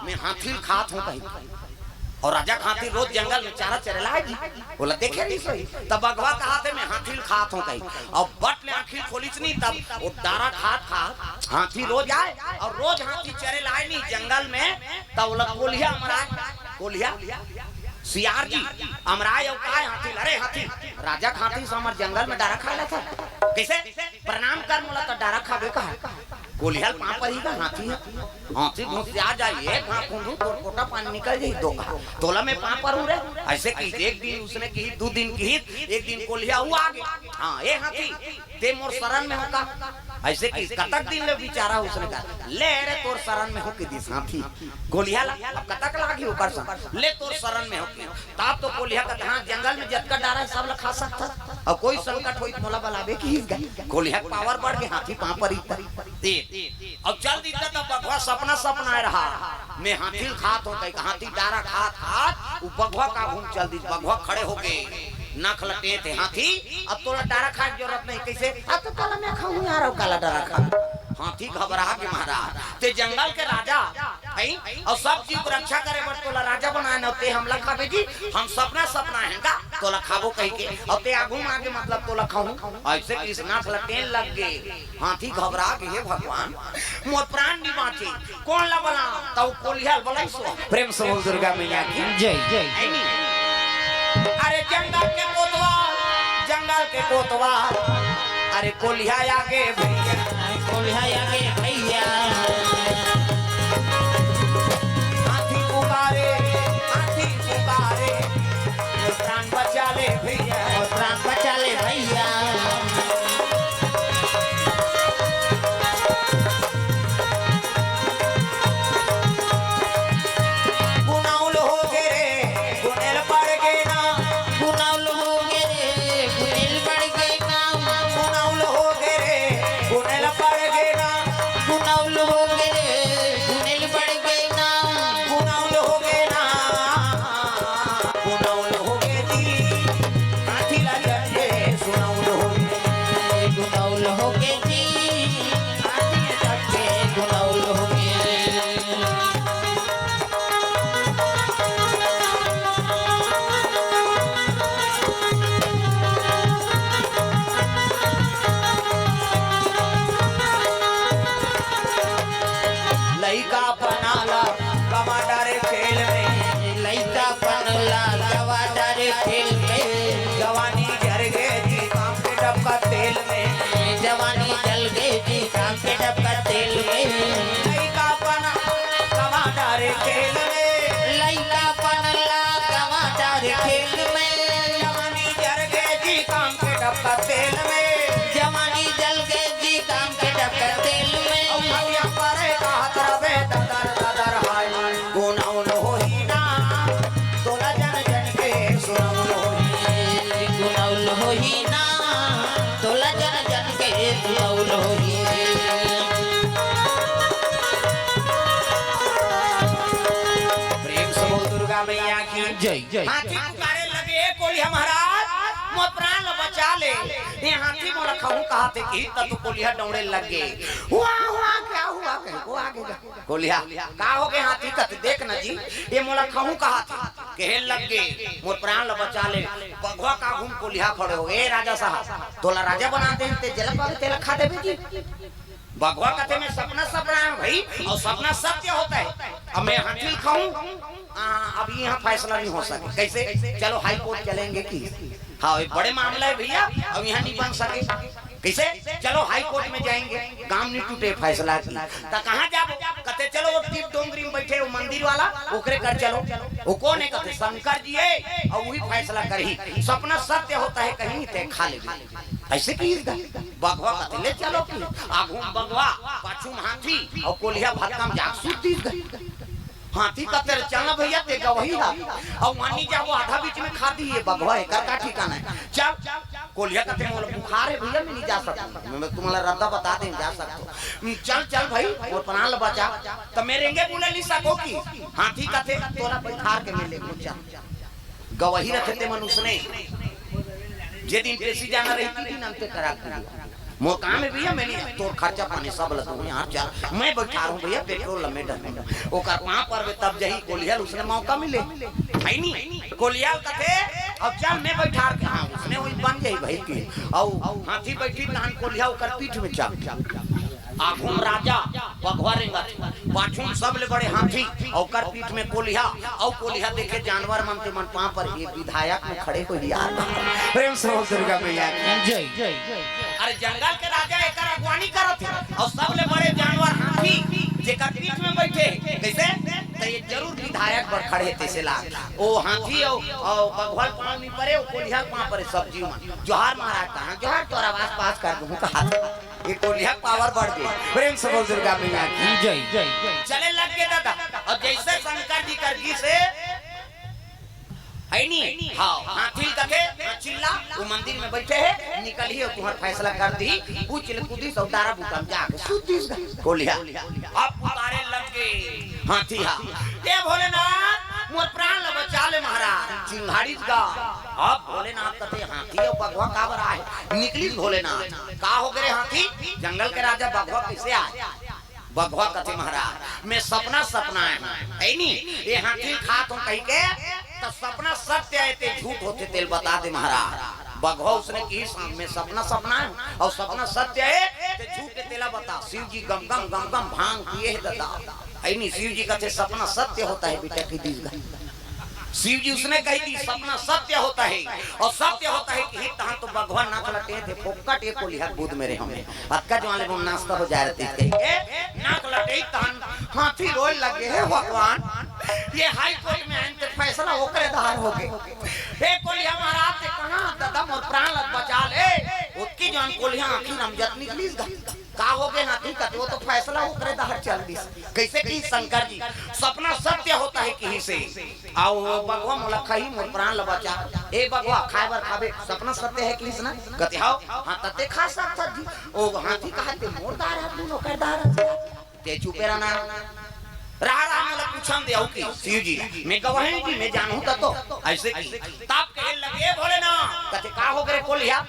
मैं हाथी खात हूँ कहीं और राजा हाथी रोज जंगल में चारा चरेला है जी। बोला देखे नहीं सही तब बगवा कहा थे मैं हाथी खात हूँ कहीं और बट ले आखिर खोलिच नहीं तब वो डारा खात हाथी रोज आए और रोज हाथी चरेला है नहीं जंगल में तब बोला कोलिया अमराय कोलिया सियार जी अमराय और काय हाथी अरे हाथी राजा हाथी से हमारे जंगल में डारा खा था कैसे प्रणाम कर बोला तो डारा खावे का कोलिया पाँव पर ही का हाथी है हाथी घुस आ जाइए तो कोटा पानी निकल जाए दो तोला में पाँव पर हूँ रे ऐसे की एक दिन उसने की 2 दिन की एक दिन कोलिया हुआ आगे हाँ ये हाथी ते मोर शरण में होगा ऐसे की कतक दिन ले बिचारा उसने कहा ले रे तोर शरण में हो के दिस हाथी गोलिया अब कतक लागी ऊपर से ले तोर शरण में हो के तब तो कोलिया का हां जंगल में जतका डारा है सब ला खा सकता और कोई संकट होई मोला बलावे की गोलिया पावर बढ़ के हाथी पांव पर ही अब चल दीता तो बगवा सपना रहा मैं हाथी खात होता है हाथी डारा खात वो बगवा का घूम चल दी बगवा खड़े हो गए नख लटे थे हाथी अब तोला डारा खाने की जरूरत नहीं कैसे अब तो काला मैं खाऊं यार काला डारा खा हाथी घबरा के महाराज ते जंगल के राजा है और सब चीज को रक्षा करे बट तोला राजा बनाए न ते हमला खाबे जी हम सपना हैगा तोला खाबो कह के और ते आगू आगे मतलब तोला खाऊं ऐसे कृष्णा लटे लग गए हाथी घबरा के हे भगवान मोर प्राण नहीं बाचे कौन ला बना तब कोलिया बोलाई सो प्रेम से बोल दुर्गा मैया की जय अरे जंगल के कोतवाल अरे कोलिया आगे भैया हाथी पुकारे प्राण बचा ले भैया गुनाउल हो गए गुनेल पड़ गए ना गुनाउल हो गए गुनेल पड़ गए ना गुनाउल हो गए गुनेल पड़ गए ना गुनाउल हो गए गुनेल पड़ गए ना गुनाउल हो गए ना गुनाउल हो गए जी हाथी लगे सुनाउल हो गए गुनाउल हो गए जी हाथी लगे गुनाउल हो गए लइका पनाला कमाडारे खेल में लइका पनाला कमाडारे खेल में जवानी जल गए जी काम के डब्बा तेल में जवानी जल गए जी काम के डब्बा तेल में लइका पनाला कमाडारे खेल में लइका पनाला कमाडारे खेल में जवानी जल गए जी काम के डब्बा तेल में जवानी जल गए जी काम के डब्बा तेल में भैया परे कहत रबे ददर हाय गुनाउल होई ना तोला जन के सुनाउल होई गुनाउल होई ना तोला जन के सुनाउल होई प्रेम से बोल दुर्गा मैया की जय हाथी पुकारे लगे कोई महाराज मोर प्राण बचा ले ये हाथी मोला खाऊं कहा थे कि तब कोलिया दौड़े लग गए हुआ क्या हुआ को आगे कोलिया का हो गए हाथी तक देख ना जी ये मोला खाऊं कहा थे कहे लग गए मोर प्राण बचा ले बगवा का घूम कोलिया खड़े हो गए राजा साहब तोला राजा बना देते जल पावे तेल खा देबे जी बगवा कथे में सपना है भाई और सपना सत्य होता है अब मैं हाथी खाऊं अब यहाँ फैसला नहीं हो सके कैसे चलो हाई कोर्ट चलेंगे कि हाँ बड़े मामला है भैया अब यहाँ नहीं बन सके कैसे चलो हाई कोर्ट में जाएंगे काम नहीं टूटे फैसला तो कहाँ जाबो कहते चलो वो टीप डोंगरी में बैठे वो मंदिर वाला ओकरे कर चलो वो कौन है कहते शंकर जी है और वही फैसला करही सपना सत्य होता है कहीं ते खा ले ऐसे की बगवा कहते ले चलो आगू बगवा पाछू हाथी और कोलिया भटकम जाग सूती हाथी का तेरे चलना भैया ते गवही है और मानी जा वो आधा बीच में खा दी है बगवा है का ठिकाना है चल कोलिया का मोल बुखार है भैया मैं नहीं जा सकता मैं तुम्हारा रद्दा बता दें जा सकता चल भाई और प्राण बचा तो मेरेंगे बोले नहीं सको की हाथी का थे तोरा बुखार के मिले चल गवही रखे थे मनुष्य ने जे दिन पेशी जाना रही थी दिन अंते करा मोर काम है भैया, मैंने तोर खर्चा पानी सब लगा यहाँ चल, मैं बैठा रहा हूँ भैया पेट्रोल मेडल ओकर वहां पर तब जही कोलियल उसने मौका मिले है नहीं कोलियल कथे अब चल मैं बैठा के हाँ उसने वही बन जाई भाई की और हाथी बैठी धान कोलिया ओकर पीठ में चाप आखुम राजा बघवा रेंगत पाछुम सबले बड़े हाथी और पीठ में कोलिया और कोलिया देखे जानवर मनते मन पा पर ये विधायक में खड़े हो यार प्रेम से दुर्गा मैया जय जय। अरे जंगल के राजा एकर अगवानी करत और सबले बड़े जानवर हाथी जेकर पीठ में बैठे कैसे तो ये जरूर विधायक पर खड़े तैसे लाग ओ हाथी और बघवा पांव नहीं परे ओ कोलिया पांव परे सब्जी में जोहार महाराज कहां जोहार तोरा आवाज पास कर दूं कहा ये कोलिया पावर बढ़ गई प्रेम से बोल दुर्गा मैया की जय जय। चले लग के दादा और जैसे शंकर जी करगी से है नहीं हाँ हाथी कथे चिल्ला वो मंदिर में बैठे है निकली और तुम्हारा फैसला कर दी पूछ ले कूदी सौदारा बुकम जाके सुधी कोलिया अब उतारे लग गए हाथी हा ये भोलेनाथ मोर प्राण ल बचा ले महाराज चिंगाड़ी का अब भोलेनाथ कथे हाथी और बघवा का बरा है निकली भोलेनाथ का हो गए हाथी जंगल के राजा बघवा कैसे आए बघवा कथे महाराज मैं सपना है नहीं ये हाथी खात हूं कहीं के तो सपना सत्य है ते झूठ होते तेल बता दे महाराज बघवा उसने की में सपना है और सपना सत्य है ते झूठ के तेला बता शिव जी गम गम भांग पिए दादा है नहीं शिव जी कथे सपना सत्य होता है बेटा की दीर्घ शिव जी उसने कही थी सपना सत्य होता है और सत्य होता है कि तहां तो भगवान नाक लटे थे फोकट एक कोलिया बुध मेरे हमें अक्का जो वाले नाश्ता हो जा रहे थे नाक लटे तहां हाथी रोए लगे है भगवान ये हाई कोर्ट में आए थे फैसला होकर धार हो गए हे कोलिया महाराज से कहां दादा मोर प्राण लग बचा ले उसकी जान कोलिया आखिर हम जत निकली का हो गए हाथी का वो तो फैसला होकर धार चल दी कैसे की शंकर जी सपना सत्य होता है कहीं से आओ बगवा मोला खही मोर प्राण ल बचा ए बगवा खाए बर खाबे सपना सत्य है कृष्ण कते हां हां तते खा सकता जी ओ हाथी कहते मोर दार है दोनों कर दार ते चुपे रहना रहा मोला पूछन दे की शिव जी मैं गवाही जी मैं जानू तो ऐसे की ताप कहे लगे भोलेनाथ कते का हो गए कोलिया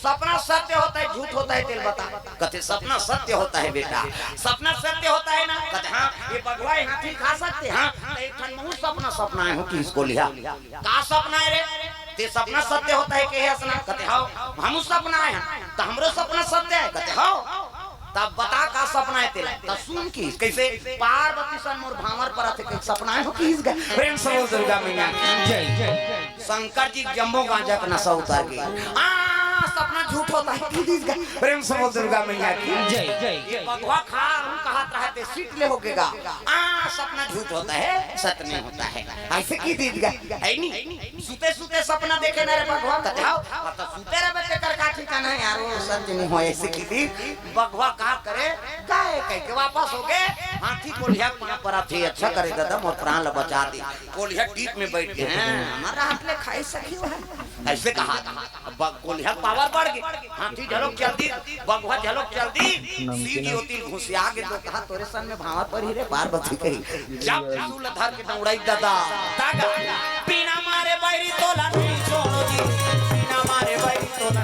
सपना सत्य होता है झूठ होता है तेल बता कते सपना सत्य होता है बेटा सपना सत्य होता है ना कते हां ये बगवा हाथी खा सकते हां एक ठन महू सपना है हो कि इसको लिया का सपना है रे ते सपना सत्य होता है के हसना कते हां हम सपना है तो हमरो सपना सत्य है कते हां तब बता का सपना है तेरा तब सुन की कैसे पार्वती सन मोर भावर पर थे सपना है हो किस प्रेम से दुर्गा मैया जय जय। शंकर जी जम्बो गांजा का नशा उतार गए सपना झूठ होता है प्रेम से दुर्गा मैया की जय जय। ये बगवा खा हम कहत रहते सीट ले होगेगा सपना झूठ होता है सत्य नहीं होता है ऐसे की दीदगा है नहीं सुते सुते सपना देखे ना रे बगवा कहते हो तो सुते रे बच्चे कर का ठिकाना है यार वो सत्य नहीं हो ऐसे की दी बगवा का करे गाय कह के वापस हो गए हाथी कोलिया पर थे अच्छा करे दादा मोर प्राण ल बचा दी कोलिया टीप में बैठ गए हमारा हाथ ले खाई सकी है ऐसे कहा कोलिया पावर बढ़ गई हाथी झलक चलती बगवा झलक चलती सीधी होती घुसे आगे तो कहा तोरे सन में भावा पर ही रे पार्वती कही जब त्रिशूल धर के दौड़ाई दादा तागा बिना मारे बैरी तोला नहीं छोड़ो जी बिना मारे बैरी तोला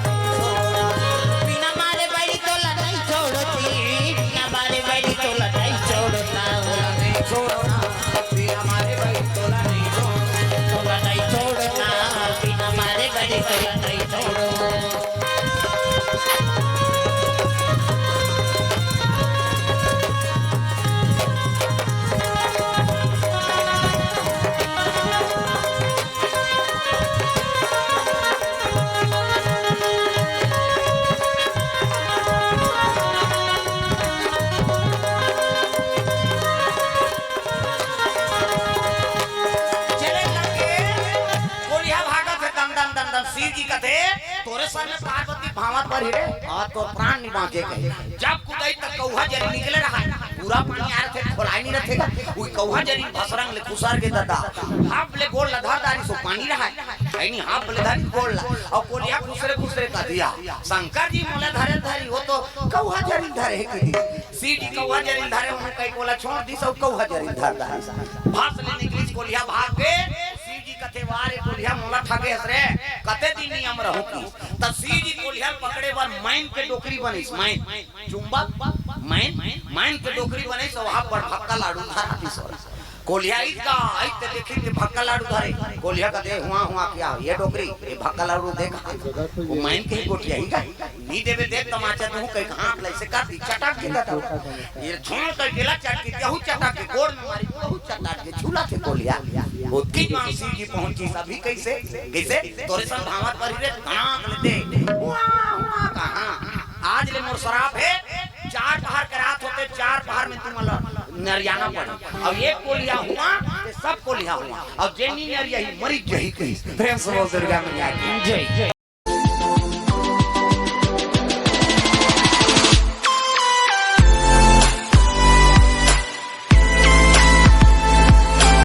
बिना मारे बैरी तोला नहीं छोड़ती बिना मारे बैरी तोला नहीं छोड़ता नहीं छोड़ना बिना मारे बैरी तोला नहीं छोड़ना बिना मारे बैरी तोला नहीं छोड़ो तोरे सामने पार्वती भावत पर रे और तो प्राण नहीं बांचे कहे जब कुदाई तक कौहा जरी निकले रहा पूरा पानी आ रहे थे खोलाई नहीं रहेगा कोई कौहा जरी भसरंग ले खुसार के दादा हाफ ले गोल लधारदारी सो पानी रहा है नहीं हाफ ले धारी गोल ला और कोलिया खुसरे का दिया शंकर जी मोला धरे धरी वो तो कौहा जरी धरे की सीधी कौहा जरी धरे हम कई कोला छोड़ दी सब कौहा जरी धर भास ले निकली कोलिया भाग के शिव जी का कथे वारे कोलिया मोला ठगे हसरे कते दिन नियम रहू की त सीधी कोलिया पकड़े बार माइन के डोकरी बनिस माइन चुंबक माइन के डोकरी बनिस वहां पर भक्का लाडू धराती सोर कोलिया इसका आइते देखी कि भक्का लाडू धरे कोलिया का दे हुआ क्या ये डोकरी ये भक्का लाडू देखा वो माइन के ही गोटिया ही का नी देवे देख तमाचा तू कहीं हाथ ले से काट दी चटाक के देता ये छोड़ कर गेला चट के कहू चटाक के गोड़ में मारी कहू चटाक के झूला थे कोलिया उसकी जो सी जी पहुंची सभी कैसे कैसे तोरे सन भावत पर रे धनाक लेते हुआ कहां आज ले मोर शराब है 4 पहाड़ के रात होते 4 पहाड़ में तुम नरियाना पड़े और एक कोलिया हुआ सब कोलिया हुआ और जेनी नरिया ही मरी जही कहीं प्रेम से बोल दुर्गा मैया की जय।